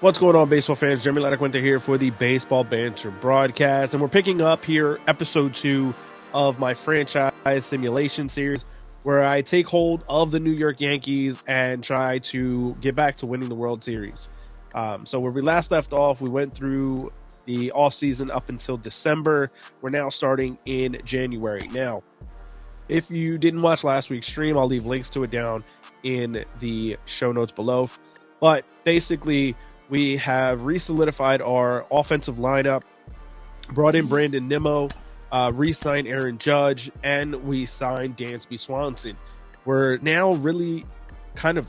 What's going on, baseball fans? Jeremy Laracuente here for the Baseball Banter Broadcast, and we're picking up here episode 2 of my franchise simulation series, where I take hold of the New York Yankees and try to get back to winning the World Series. So where we last left off, we went through the offseason up until December. We're now starting in January. Now, if you didn't watch last week's stream, I'll leave links to it down in the show notes below. But basically, we have re-solidified our offensive lineup, brought in Brandon Nimmo, re-signed Aaron Judge, and we signed Dansby Swanson. We're now really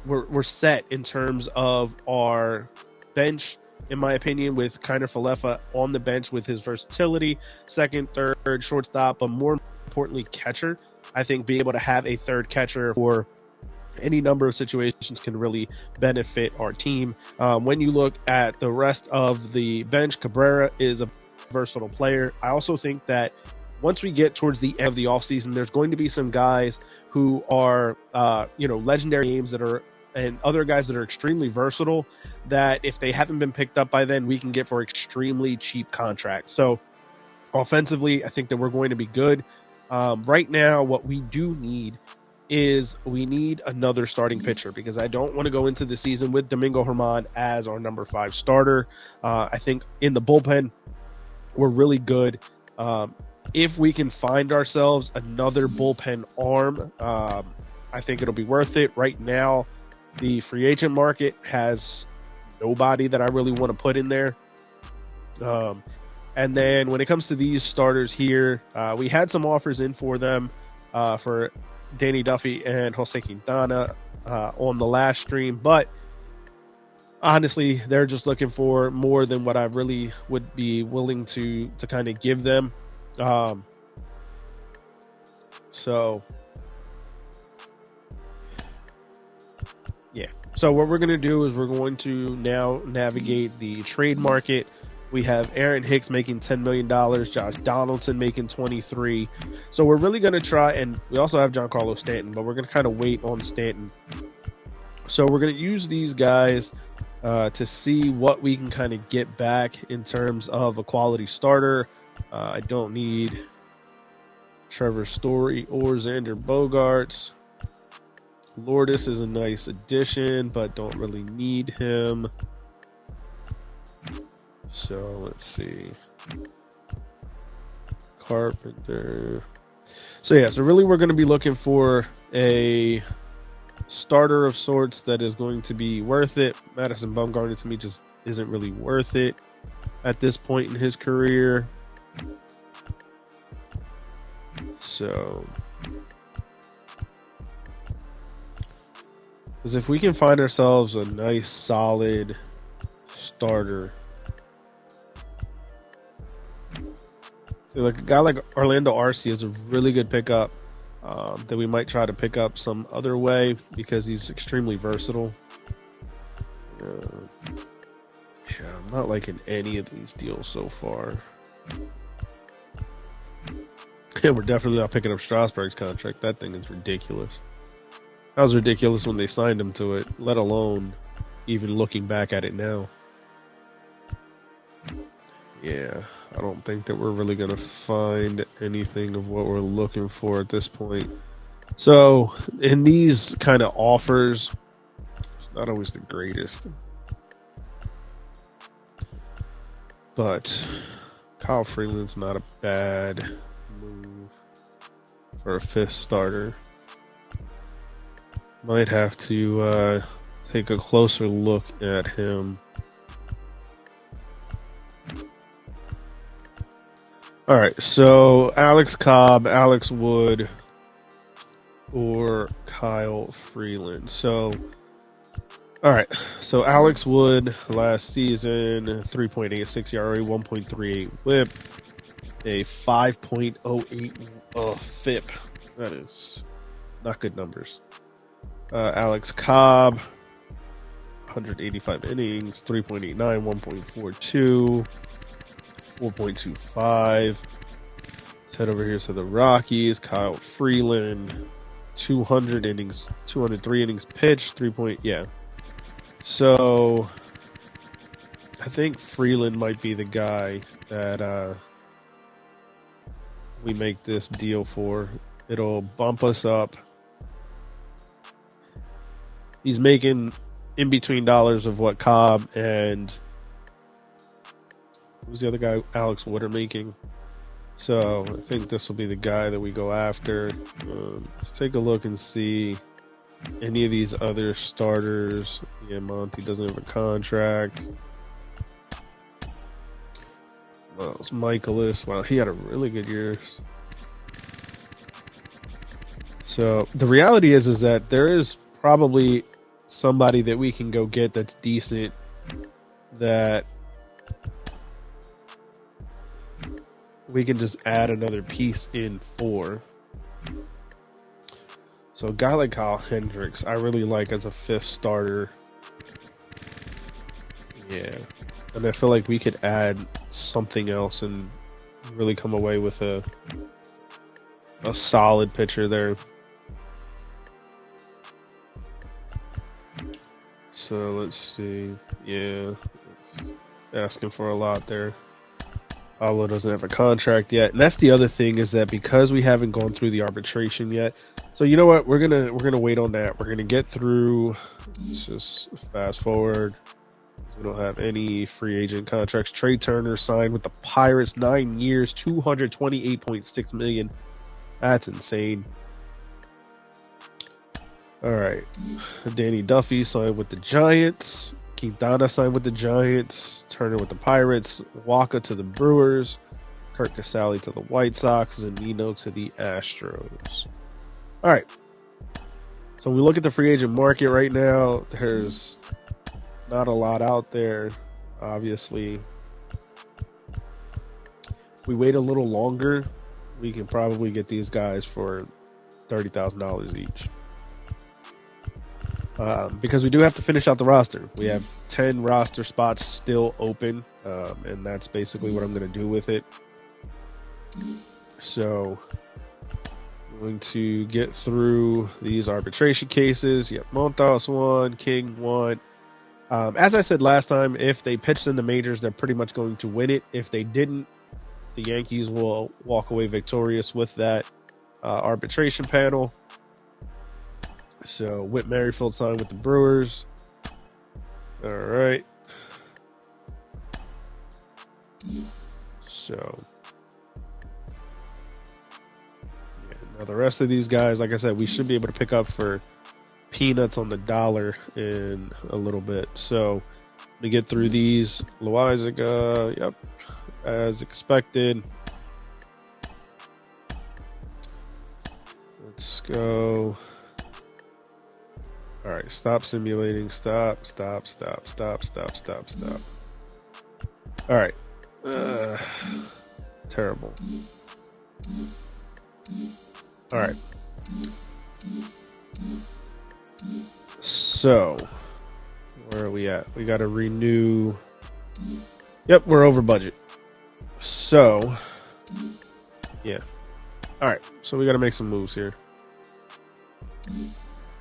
we're set in terms of our bench, in my opinion, with Kiner Falefa on the bench with his versatility, second, third, shortstop, but more importantly, catcher. I think being able to have a third catcher for any number of situations can really benefit our team. When you look at the rest of the bench, Cabrera is a versatile player. I also think that once we get towards the end of the offseason, there's going to be some guys who are, legendary names that are, and other guys that are extremely versatile that if they haven't been picked up by then, we can get for extremely cheap contracts. So offensively, I think that we're going to be good. Right now, what we do need is we need another starting pitcher, because I don't want to go into the season with Domingo Germán as our number 5 starter. I think in the bullpen, we're really good. If we can find ourselves another bullpen arm, I think it'll be worth it. Right now, the free agent market has nobody that I really want to put in there. And then when it comes to these starters here, we had some offers in for them for Danny Duffy and Jose Quintana on the last stream, but honestly, they're just looking for more than what I really would be willing to kind of give them. So what we're going to do is we're going to now navigate the trade market. We have Aaron Hicks making $10 million, Josh Donaldson making $23 million. So we're really going to try, and we also have Giancarlo Stanton, but we're going to kind of wait on Stanton. So we're going to use these guys to see what we can kind of get back in terms of a quality starter. I don't need Trevor Story or Xander Bogaerts. Lourdes is a nice addition, but don't really need him. So let's see. Carpenter. So really we're going to be looking for a starter of sorts that is going to be worth it. Madison Bumgarner to me just isn't really worth it at this point in his career. So, because if we can find ourselves a nice solid starter, so like a guy like Orlando Arcia is a really good pickup that we might try to pick up some other way because he's extremely versatile. I'm not liking any of these deals so far. Yeah, we're definitely not picking up Strasburg's contract. That thing is ridiculous. That was ridiculous when they signed him to it, let alone even looking back at it now. Yeah, I don't think that we're really going to find anything of what we're looking for at this point. So, in these kind of offers, it's not always the greatest. But Kyle Freeland's not a bad move for a 5th starter. Might have to take a closer look at him. All right, so Alex Cobb, Alex Wood, or Kyle Freeland. So, all right, so Alex Wood last season, 3.86 ERA, 1.38 WHIP, a 5.08 FIP. That is not good numbers. Alex Cobb, 185 innings, 3.89, 1.42. 4.25. Let's head over here to the Rockies. Kyle Freeland, 200 innings, 203 innings pitched, 3 point, yeah. So I think Freeland might be the guy that we make this deal for. It'll bump us up. He's making in between dollars of what Cobb and who's the other guy, Alex Wood, are making. So I think this will be the guy that we go after. Let's take a look and see any of these other starters. Yeah, Monty doesn't have a contract. Miles Michaelis, wow, he had a really good year. So the reality is that there is probably somebody that we can go get that's decent, that we can just add another piece in for. So a guy like Kyle Hendricks, I really like as a fifth starter. Yeah. And I feel like we could add something else and really come away with a solid pitcher there. So let's see. Yeah. Asking for a lot there. Pablo doesn't have a contract yet. And that's the other thing, is that because we haven't gone through the arbitration yet. So you know what? We're gonna wait on that. We're gonna get through. Let's just fast forward. We don't have any free agent contracts. Trey Turner signed with the Pirates, 9 years, $228.6 million. That's insane. All right. Danny Duffy signed with the Giants. Quintana signed with the Giants. Turner with the Pirates. Waka to the Brewers. Kurt Casale to the White Sox. Zunino to the Astros. All right. So when we look at the free agent market right now, there's not a lot out there, obviously. If we wait a little longer, we can probably get these guys for $30,000 each. Because we do have to finish out the roster. We have 10 roster spots still open, and that's basically what I'm going to do with it. So I'm going to get through these arbitration cases. Yep, Montas won, King won. As I said last time, if they pitched in the majors, they're pretty much going to win it. If they didn't, the Yankees will walk away victorious with that arbitration panel. So Whit Merrifield signed with the Brewers. All right. So yeah, now the rest of these guys, like I said, we should be able to pick up for peanuts on the dollar in a little bit. So to get through these, Loizaga, yep, as expected. Let's go. All right, stop simulating. Stop. All right. Terrible. All right. So, where are we at? We got to renew. Yep, we're over budget. So, yeah. All right, so we got to make some moves here.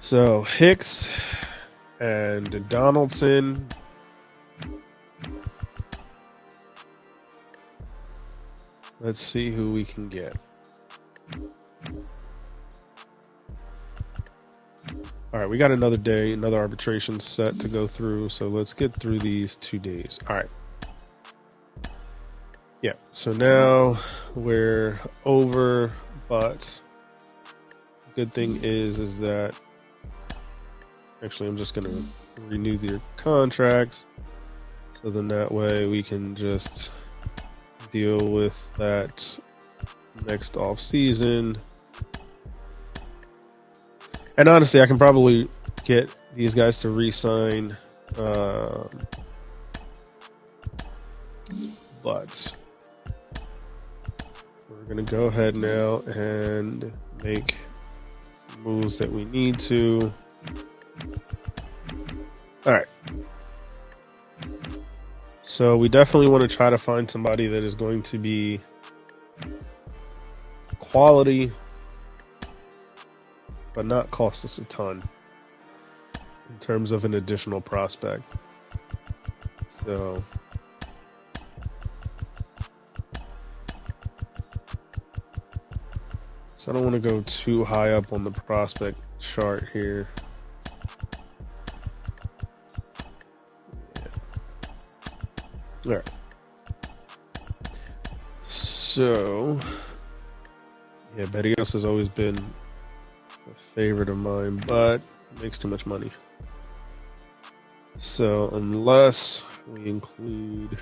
So, Hicks and Donaldson. Let's see who we can get. All right, we got another day, another arbitration set to go through. So let's get through these 2 days. All right. Yeah, so now we're over, but good thing is that actually I'm just going to renew their contracts. So then that way we can just deal with that next off season. And honestly, I can probably get these guys to re-sign, but we're going to go ahead now and make moves that we need to. All right. So we definitely want to try to find somebody that is going to be quality, but not cost us a ton in terms of an additional prospect. So So I don't want to go too high up on the prospect chart here. All right. So, yeah, Berrios has always been a favorite of mine, but makes too much money. So, unless we include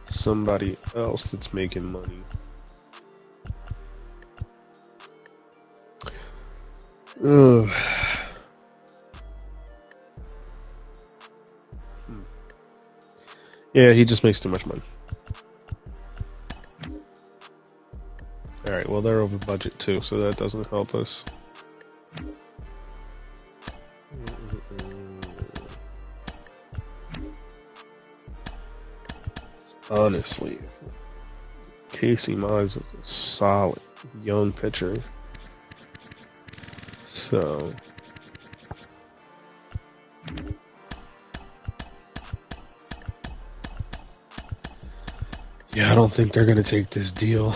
somebody else that's making money. Ugh. Yeah, he just makes too much money. All right, well, they're over budget too, so that doesn't help us. Honestly, Casey Mize is a solid young pitcher. So, yeah, I don't think they're going to take this deal.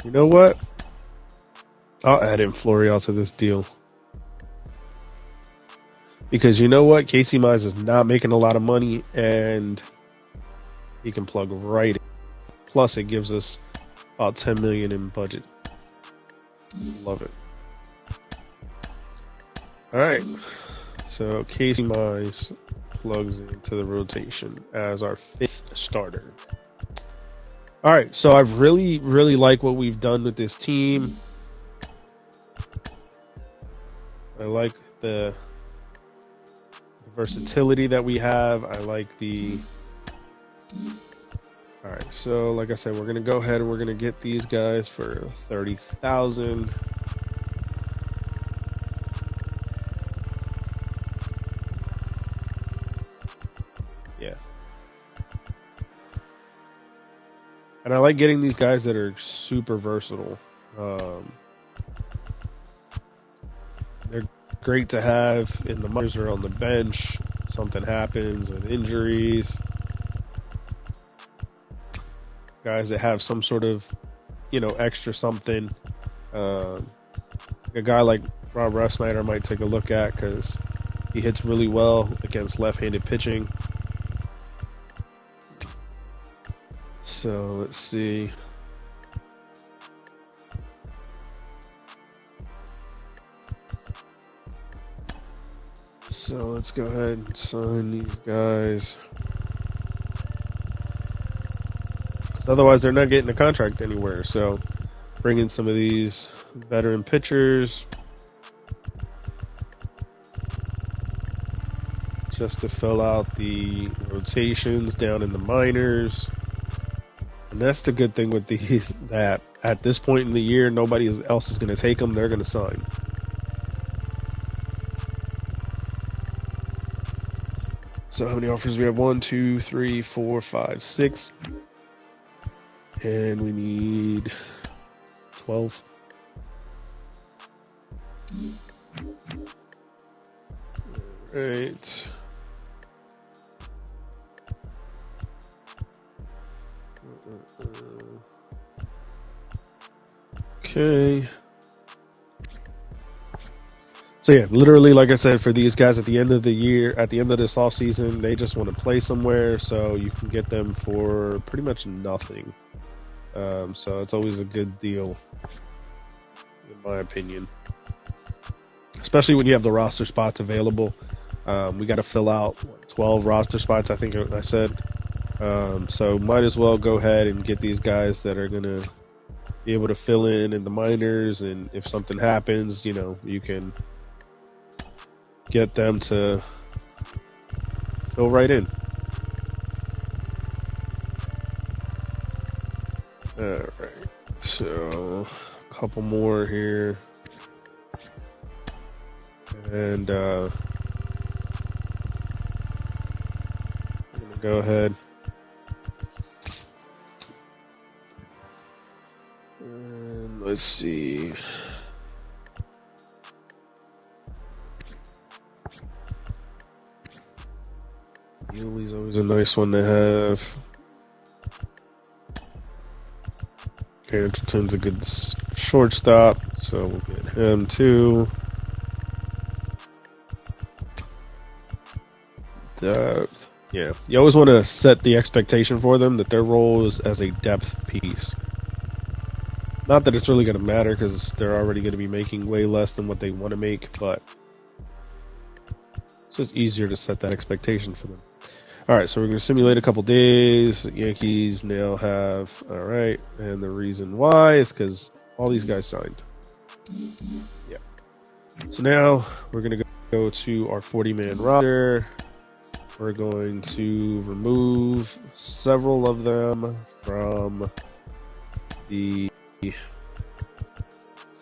You know what? I'll add in Florial to this deal. Because you know what? Casey Mize is not making a lot of money, and he can plug right in. Plus, it gives us about $10 million in budget. Love it. All right. So Casey Mize plugs into the rotation as our 5th starter. All right. So I really, really like what we've done with this team. I like the versatility that we have. I like the... All right, so like I said, we're going to go ahead and we're going to get these guys for $30,000. Yeah. And I like getting these guys that are super versatile. They're great to have in the minors or on the bench. Something happens with injuries. Guys that have some sort of, extra something. A guy like Rob Refsnyder might take a look at because he hits really well against left-handed pitching. So let's see. So let's go ahead and sign these guys. Because otherwise they're not getting a contract anywhere. So bring in some of these veteran pitchers just to fill out the rotations down in the minors. And that's the good thing with these, that at this point in the year, nobody else is going to take them. They're going to sign. So how many offers we have? 1, 2, 3, 4, 5, 6. And we need 12. All right. Okay. So yeah, literally, like I said, for these guys at the end of the year, at the end of this offseason, they just want to play somewhere, so you can get them for pretty much nothing. So it's always a good deal, in my opinion. Especially when you have the roster spots available. We got to fill out 12 roster spots, I think I said. So might as well go ahead and get these guys that are going to be able to fill in the minors, and if something happens, you can get them to fill right in. All right, so a couple more here, and I'm gonna go ahead and let's see. Yuli's always a nice one to have. Anderson's a good shortstop, so we'll get him too. Yeah, you always want to set the expectation for them that their role is as a depth piece. Not that it's really going to matter because they're already going to be making way less than what they want to make, but it's just easier to set that expectation for them. All right, so we're going to simulate a couple days. The Yankees now have, all right, and the reason why is because all these guys signed. Yeah. So now we're going to go to our 40-man roster. We're going to remove several of them from the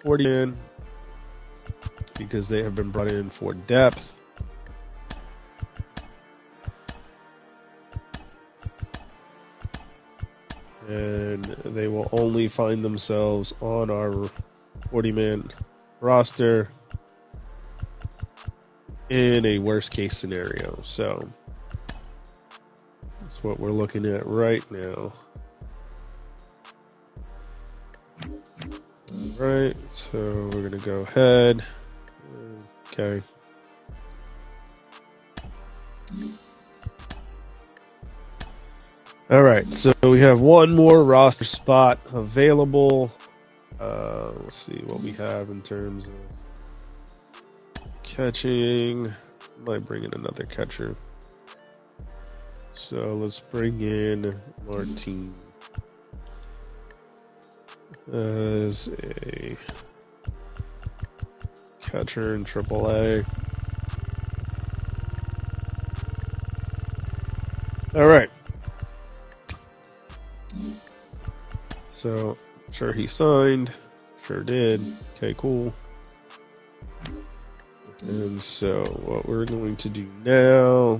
40-man because they have been brought in for depth. And they will only find themselves on our 40-man roster in a worst-case scenario. So that's what we're looking at right now. All right, so we're going to go ahead. Okay. All right, so we have one more roster spot available. Let's see what we have in terms of catching. Might bring in another catcher. So let's bring in Martin as a catcher in AAA. All right. So, sure he signed. Sure did. Okay, cool. And so, what we're going to do now,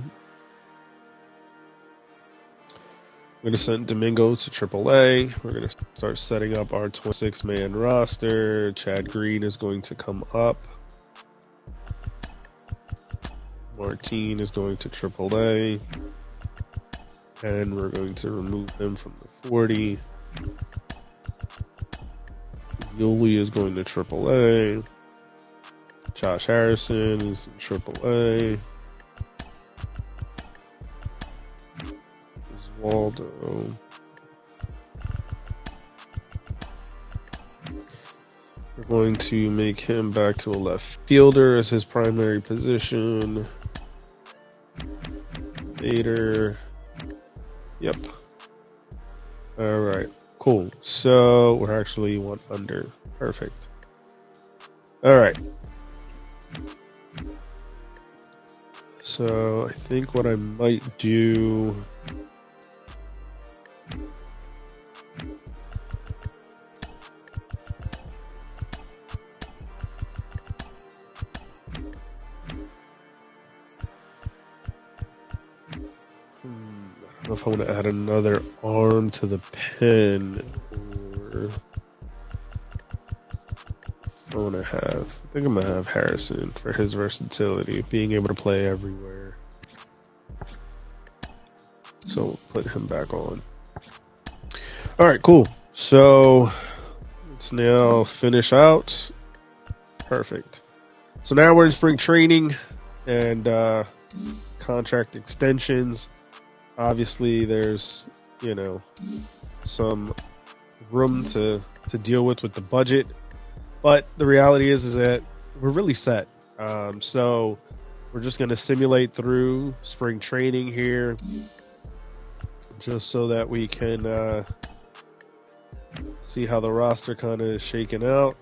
we're going to send Domingo to AAA. We're going to start setting up our 26-man roster. Chad Green is going to come up. Martin is going to AAA. And we're going to remove him from the 40. Yuli is going to AAA. Josh Harrison is in AAA. Oswaldo. We're going to make him back to a left fielder as his primary position. Vader. Yep. All right. Cool. So we're actually one under. Perfect. All right. So I think what I might do. I don't know if I want to add another arm to the pen or I think I'm going to have Harrison for his versatility, being able to play everywhere. So we'll put him back on. All right, cool. So let's now finish out. Perfect. So now we're in spring training and contract extensions. Obviously, there's, some room to deal with the budget. But the reality is that we're really set. So we're just going to simulate through spring training here just so that we can see how the roster kind of is shaking out.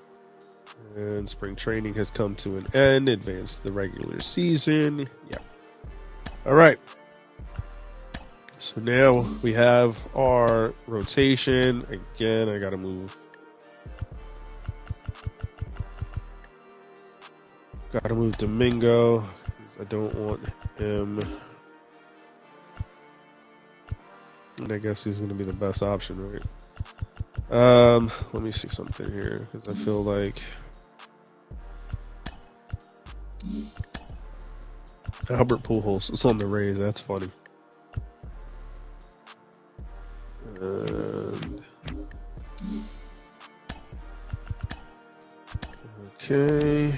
And spring training has come to an end, advanced the regular season. Yeah. All right. So now we have our rotation. Again, I got to move. Got to move Domingo because I don't want him. And I guess he's going to be the best option, right? Let me see something here because I feel like Albert Pujols is on the Rays. That's funny. Okay.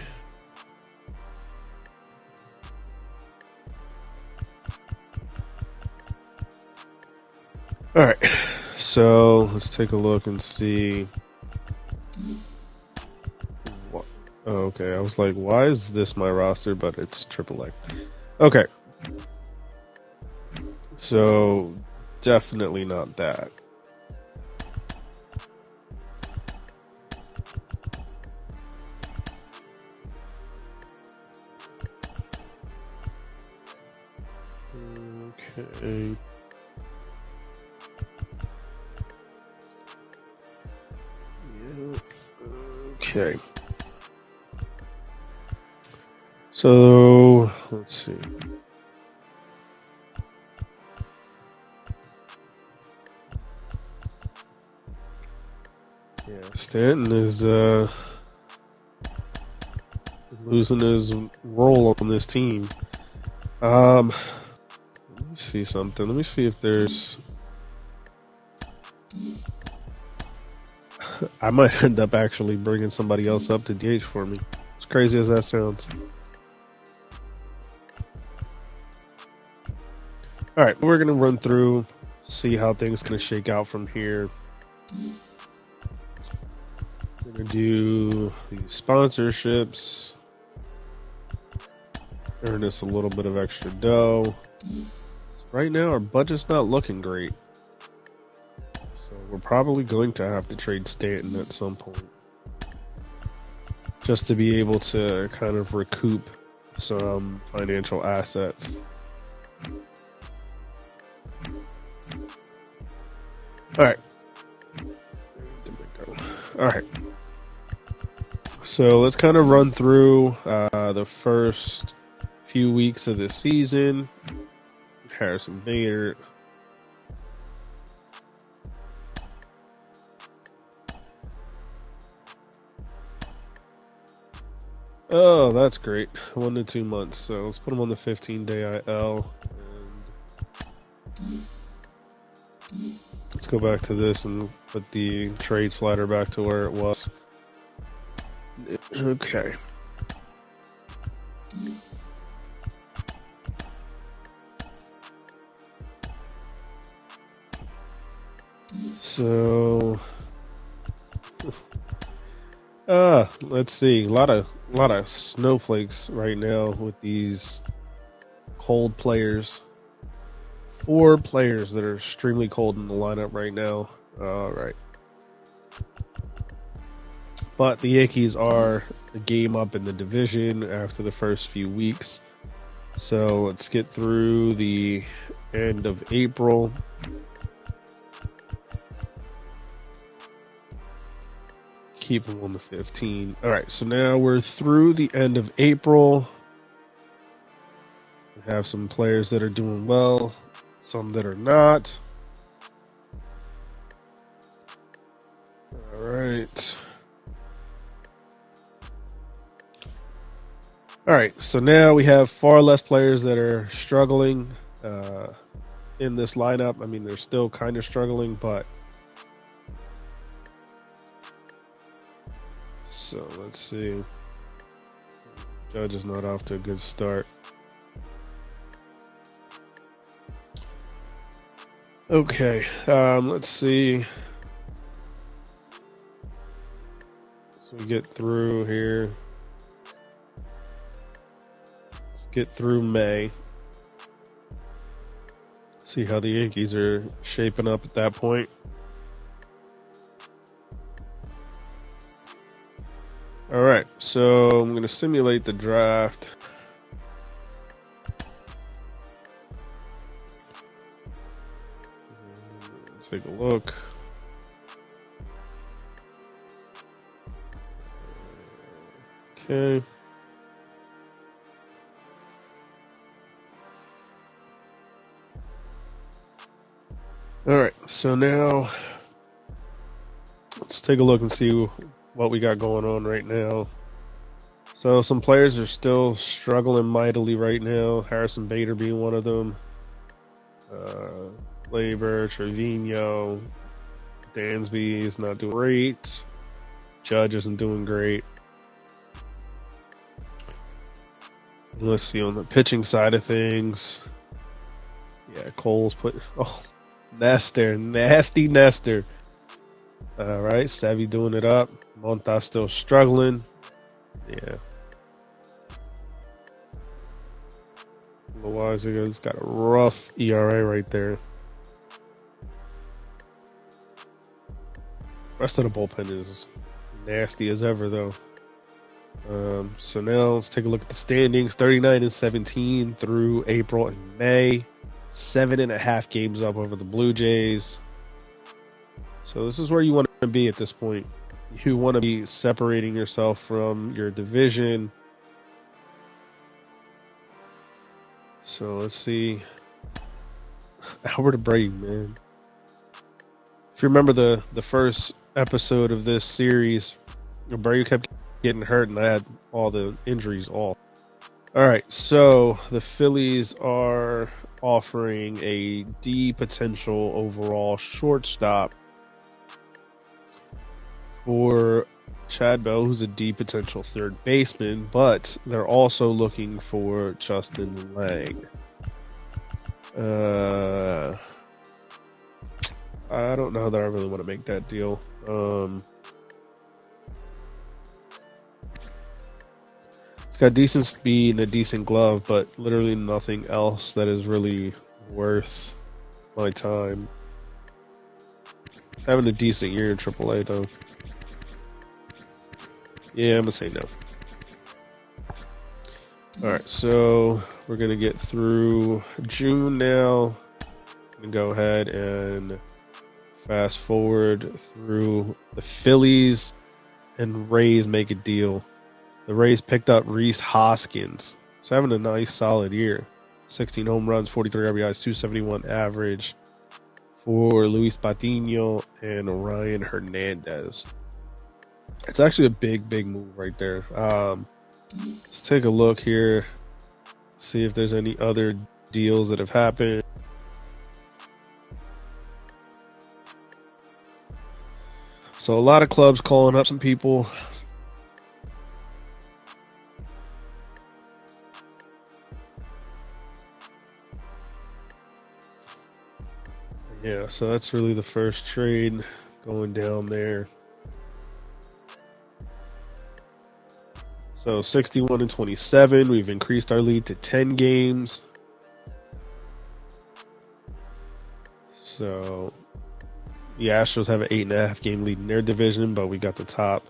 All right. So let's take a look and see. Oh, okay. I was like, why is this my roster? But it's AAA. Okay. So definitely not that. Okay. Yeah. Okay. So let's see. Yeah, Stanton is losing his role on this team. Let me see something. Let me see if there's. I might end up actually bringing somebody else up to DH for me. As crazy as that sounds. All right, we're gonna run through, see how things gonna shake out from here. We're gonna do the sponsorships, earn us a little bit of extra dough. Right now, our budget's not looking great, so we're probably going to have to trade Stanton at some point, just to be able to kind of recoup some financial assets. All right. All right. So let's kind of run through the first few weeks of the season. Harrison Bader. Oh, that's great. 1 to 2 months. So let's put him on the 15-day IL. And let's go back to this and put the trade slider back to where it was. Okay. So, let's see. A lot of snowflakes right now with these cold players. 4 players that are extremely cold in the lineup right now. All right. But the Yankees are a game up in the division after the first few weeks. So let's get through the end of April. Keep them on the 15. All right, so now we're through the end of April. We have some players that are doing well, some that are not. All right. All right, so now we have far less players that are struggling in this lineup. I mean, they're still kind of struggling, but so let's see. Judge is not off to a good start. Okay, let's see. So we get through here. Let's get through May. See how the Yankees are shaping up at that point. All right, so I'm going to simulate the draft. Let's take a look. Okay. All right, so now let's take a look and see what we got going on right now. So some players are still struggling mightily right now. Harrison Bader being one of them. Labor, Trevino, Dansby is not doing great. Judge isn't doing great. Let's see on the pitching side of things. Yeah, Cole's put. Oh, Nestor, nasty Nestor. All right, Savvy doing it up. Monta still struggling. Yeah. Loiza's got a rough ERA right there. Rest of the bullpen is nasty as ever, though. So now let's take a look at the standings. 39-17 through April and May. 7.5 games up over the Blue Jays. So this is where you want to be at this point. You want to be separating yourself from your division. So let's see. Albert Abreu, man. If you remember the first episode of this series, Abreu kept getting hurt and I had all the injuries all. All right, so the Phillies are offering a D potential overall shortstop for Chad Bell, who's a D potential third baseman, but they're also looking for Justin Lang. I don't know that I really want to make that deal. It's got decent speed and a decent glove, but literally nothing else that is really worth my time. Having a decent year in AAA, though. Yeah, I'm going to say no. Alright, so we're going to get through June now. I'm going to go ahead and fast forward through the Phillies and Rays make a deal. The Rays picked up Rhys Hoskins. He's having a nice, solid year. 16 home runs, 43 RBIs, 271 average for Luis Patino and Ryan Hernandez. It's actually a big, big move right there. Let's take a look here. See if there's any other deals that have happened. So a lot of clubs calling up some people. Yeah, so that's really the first trade going down there. So 61-27, we've increased our lead to 10 games. So the Astros have an 8.5 game lead in their division, but we got the top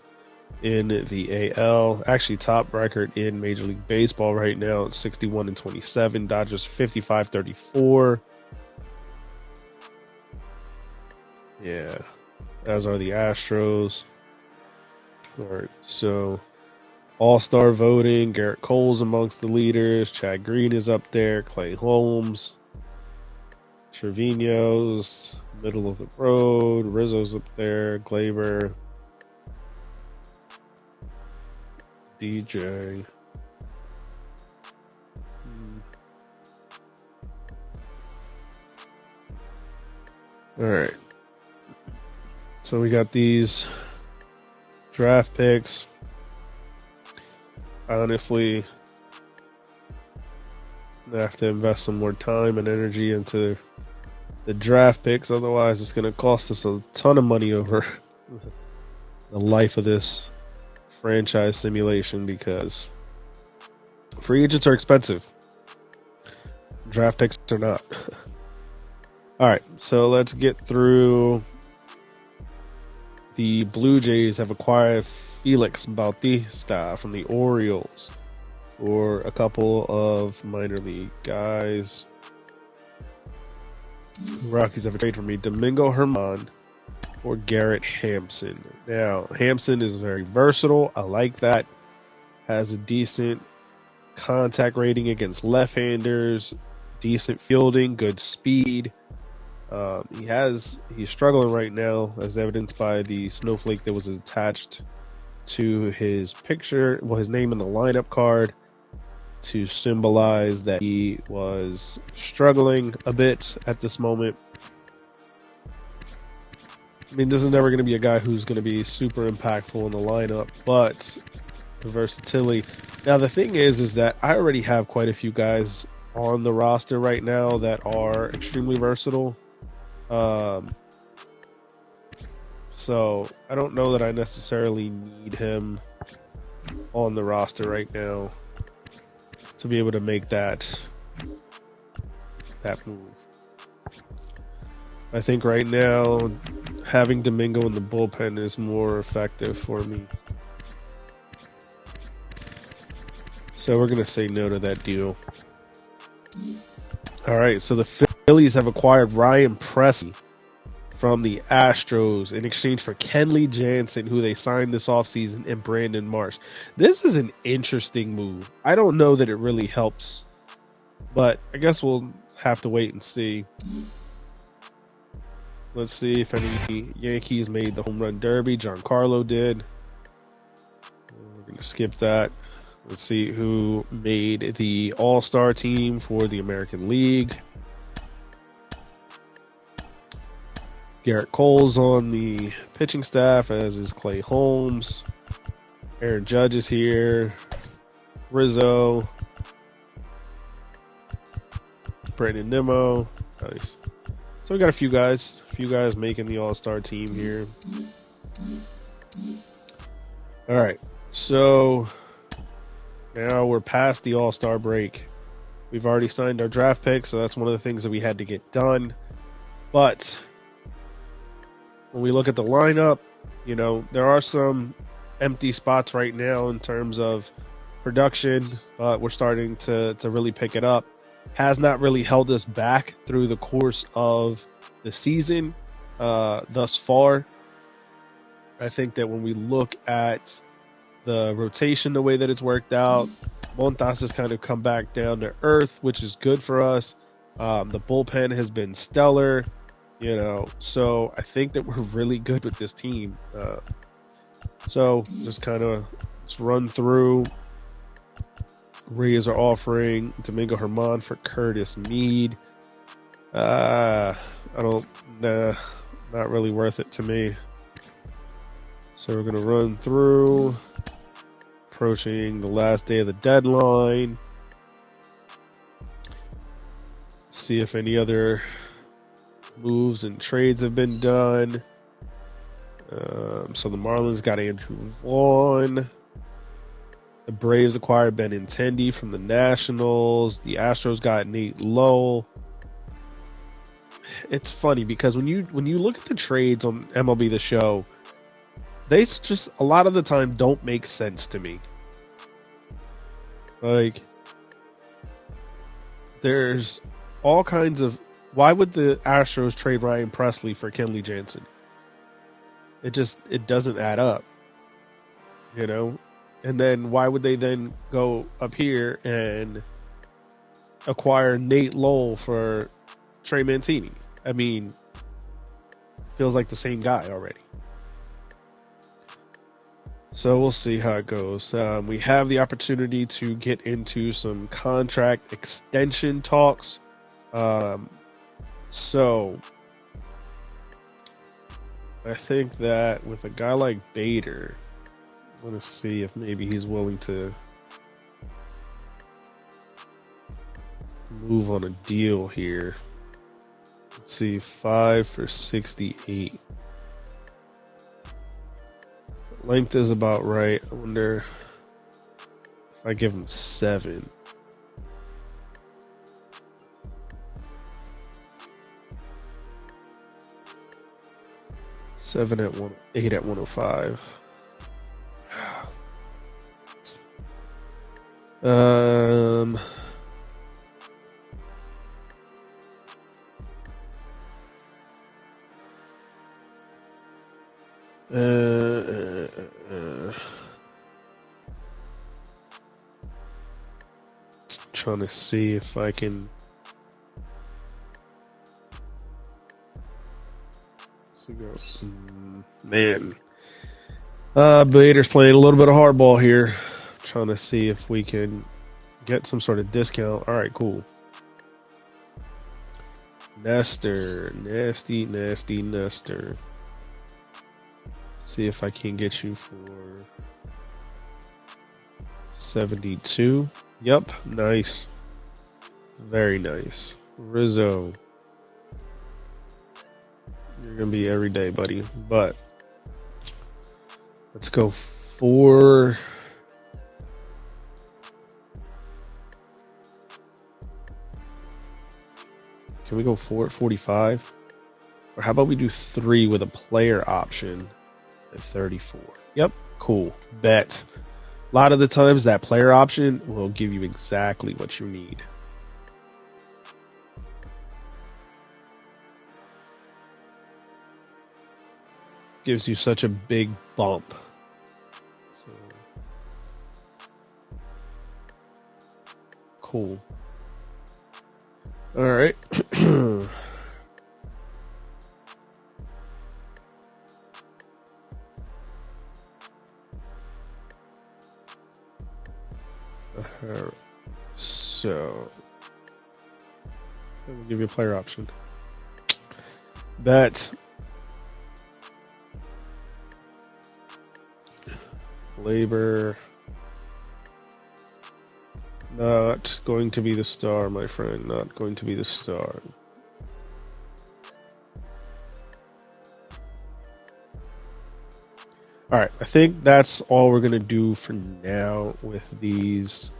in the AL. Actually, top record in Major League Baseball right now. It's 61-27. Dodgers 55-34. Yeah, as are the Astros. All right, so All-Star voting. Garrett Cole's amongst the leaders. Chad Green is up there. Clay Holmes. Trevino's middle of the road. Rizzo's up there. Glaber. DJ. All right. So we got these draft picks. Honestly, I have to invest some more time and energy into the draft picks. Otherwise, it's going to cost us a ton of money over the life of this franchise simulation because free agents are expensive. Draft picks are not. All right, so let's get through. The Blue Jays have acquired Felix Bautista from the Orioles for a couple of minor league guys. Rockies have a trade for me. Domingo Germán for Garrett Hampson. Now, Hampson is very versatile. I like that. Has a decent contact rating against left-handers, decent fielding, good speed. He's struggling right now, as evidenced by the snowflake that was attached to his picture, his name in the lineup card, to symbolize that he was struggling a bit at this moment. I mean, this is never going to be a guy who's going to be super impactful in the lineup, but the versatility. Now the thing is that I already have quite a few guys on the roster right now that are extremely versatile. Um, so I don't know that I necessarily need him on the roster right now to be able to make that move. I think right now having Domingo in the bullpen is more effective for me. So we're going to say no to that deal. All right, so the Phillies have acquired Ryan Pressly from the Astros in exchange for Kenley Jansen, who they signed this offseason, and Brandon Marsh. This is an interesting move. I don't know that it really helps, but I guess we'll have to wait and see. Let's see if any Yankees made the home run derby. Giancarlo did. We're going to skip that. Let's see who made the All-Star team for the American League. Garrett Cole's on the pitching staff, as is Clay Holmes. Aaron Judge is here. Rizzo. Brandon Nimmo. Nice. So we got a few guys making the All-Star team here. All right. So now we're past the All-Star break. We've already signed our draft pick, so that's one of the things that we had to get done. But when we look at the lineup, you know, there are some empty spots right now in terms of production, but we're starting to really pick it up. Has not really held us back through the course of the season thus far. I think that when we look at the rotation, the way that it's worked out, Montas has kind of come back down to earth, which is good for us. The bullpen has been stellar, you know, so I think that we're really good with this team. So just kind of let's run through. Rays are offering Domingo Germán for Curtis Mead. Not really worth it to me. So we're going to run through. Approaching the last day of the deadline. See if any other moves and trades have been done. So the Marlins got Andrew Vaughn. The Braves acquired Benintendi from the Nationals. The Astros got Nate Lowe. It's funny because when you look at the trades on MLB The Show, they just a lot of the time don't make sense to me. Like, there's all kinds of... Why would the Astros trade Ryan Pressly for Kenley Jansen? It doesn't add up, you know? And then why would they then go up here and acquire Nate Lowell for Trey Mancini? I mean, feels like the same guy already. So we'll see how it goes. We have the opportunity to get into some contract extension talks. So I think that with a guy like Bader, I want to see if maybe he's willing to move on a deal here. Let's see, 5 for 68. Length is about right. I wonder if I give him 7. Seven at 8 at 105. Trying to see if I can. Man, Bader's playing a little bit of hardball here. Trying to see if we can get some sort of discount. All right, cool. Nestor, nasty Nestor. See if I can get you for 72. Yep, nice. Very nice. Rizzo. You're going to be every day, buddy. But let's go for... Can we go for 45? Or how about we do 3 with a player option at 34? Yep, cool. Bet. A lot of the times that player option will give you exactly what you need. Gives you such a big bump. So, cool. All right. So, let me give you a player option. That Labor not going to be the star, my friend. Not going to be the star. All right, I think that's all we're going to do for now with these.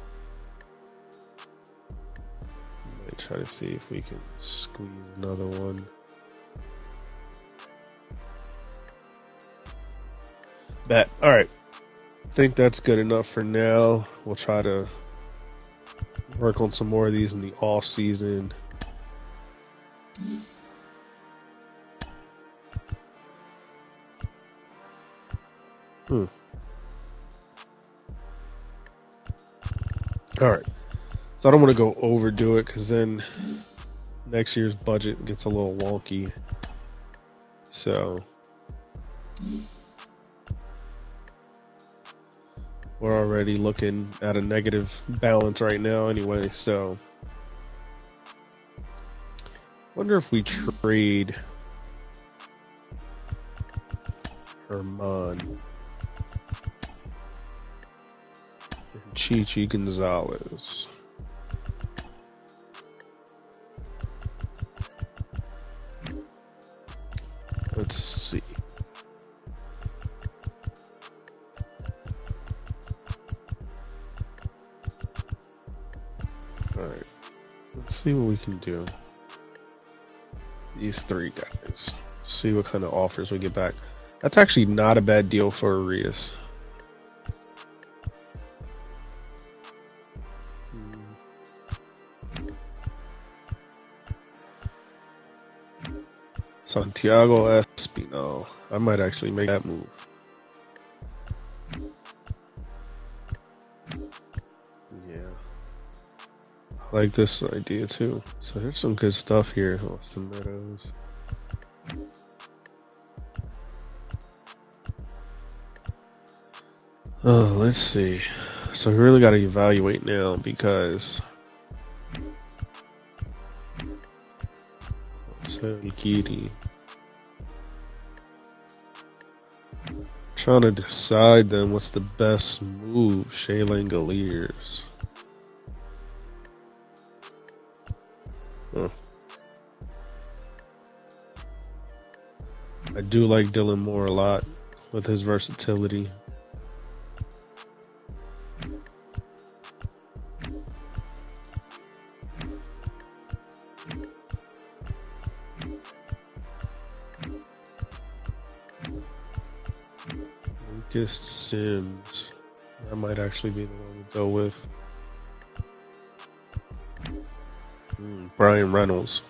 I might try to see if we can squeeze another one. Bet. All right. I think that's good enough for now. We'll try to work on some more of these in the off season. All right. So I don't want to go overdo it because then next year's budget gets a little wonky. So we're already looking at a negative balance right now anyway. So wonder if we trade Herman and Chichi Gonzalez. Let's see. All right. Let's see what we can do. These 3 guys. See what kind of offers we get back. That's actually not a bad deal for Arias. Santiago Espinal. I might actually make that move. Yeah. I like this idea too. So there's some good stuff here. Austin Meadows. Oh, let's see. So we really got to evaluate now because Giri. Trying to decide then what's the best move. Shea Langoliers. Huh. I do like Dylan Moore a lot with his versatility. Lucas Sims. That might actually be the one to go with. Brian Reynolds.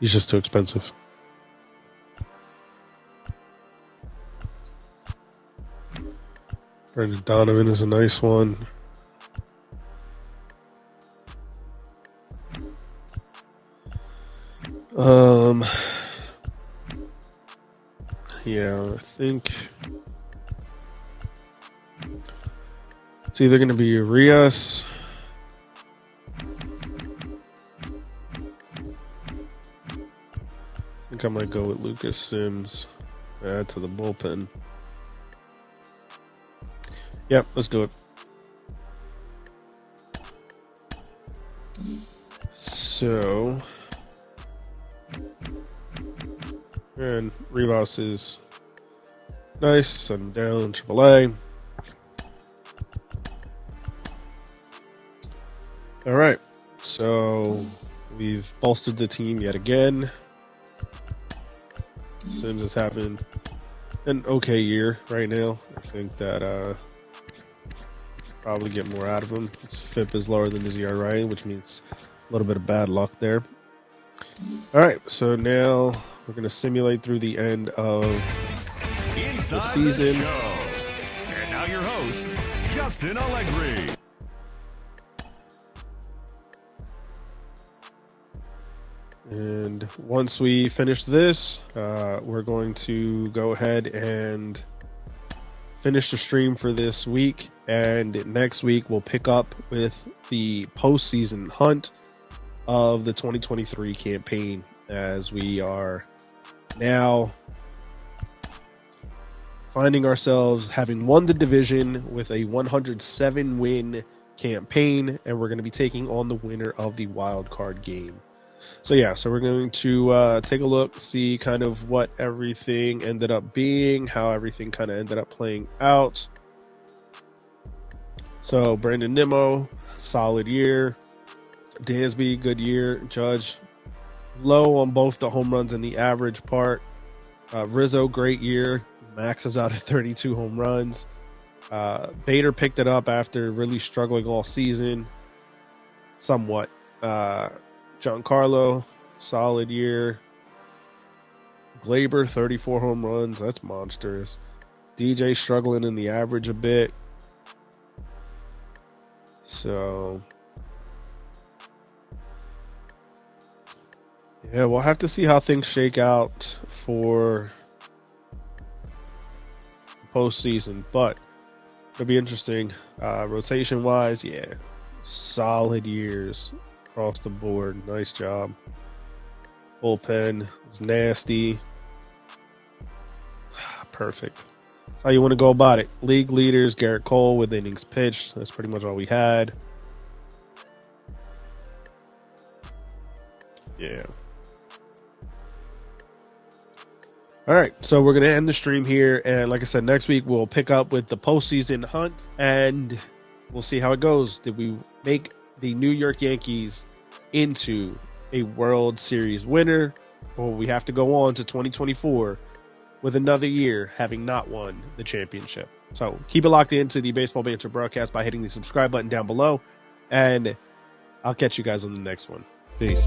He's just too expensive. Brendan Donovan is a nice one. Yeah, I think it's either going to be Urias. I think I might go with Lucas Sims. Add to the bullpen. Yep, let's do it. So, and Rivas is nice and down AAA. All right, so we've bolstered the team yet again. Sims is having an okay year right now. I think that probably get more out of him. His FIP is lower than his ERA, which means a little bit of bad luck there. All right, so now we're going to simulate through the end of the season. And now your host, Justin Allegri. And once we finish this, we're going to go ahead and finish the stream for this week. And next week, we'll pick up with the postseason hunt of the 2023 campaign, as we are now finding ourselves having won the division with a 107-win campaign, and we're going to be taking on the winner of the wild card game. So yeah, so we're going to take a look, see kind of what everything ended up being, how everything kind of ended up playing out. So Brandon Nimmo, solid year. Dansby, good year. Judge, low on both the home runs and the average part. Rizzo, great year. Max is out at 32 home runs. Bader picked it up after really struggling all season, somewhat. Giancarlo, solid year. Glaber, 34 home runs. That's monstrous. DJ struggling in the average a bit. So, yeah, we'll have to see how things shake out for the postseason, but it'll be interesting. Rotation-wise, yeah, solid years across the board. Nice job. Bullpen is nasty. Perfect. That's how you want to go about it. League leaders, Garrett Cole with innings pitched. That's pretty much all we had. Yeah. All right, so we're going to end the stream here. And like I said, next week we'll pick up with the postseason hunt, and we'll see how it goes. Did we make the New York Yankees into a World Series winner, or we have to go on to 2024 with another year having not won the championship? So keep it locked into the Baseball Banter Broadcast by hitting the subscribe button down below, and I'll catch you guys on the next one. Peace.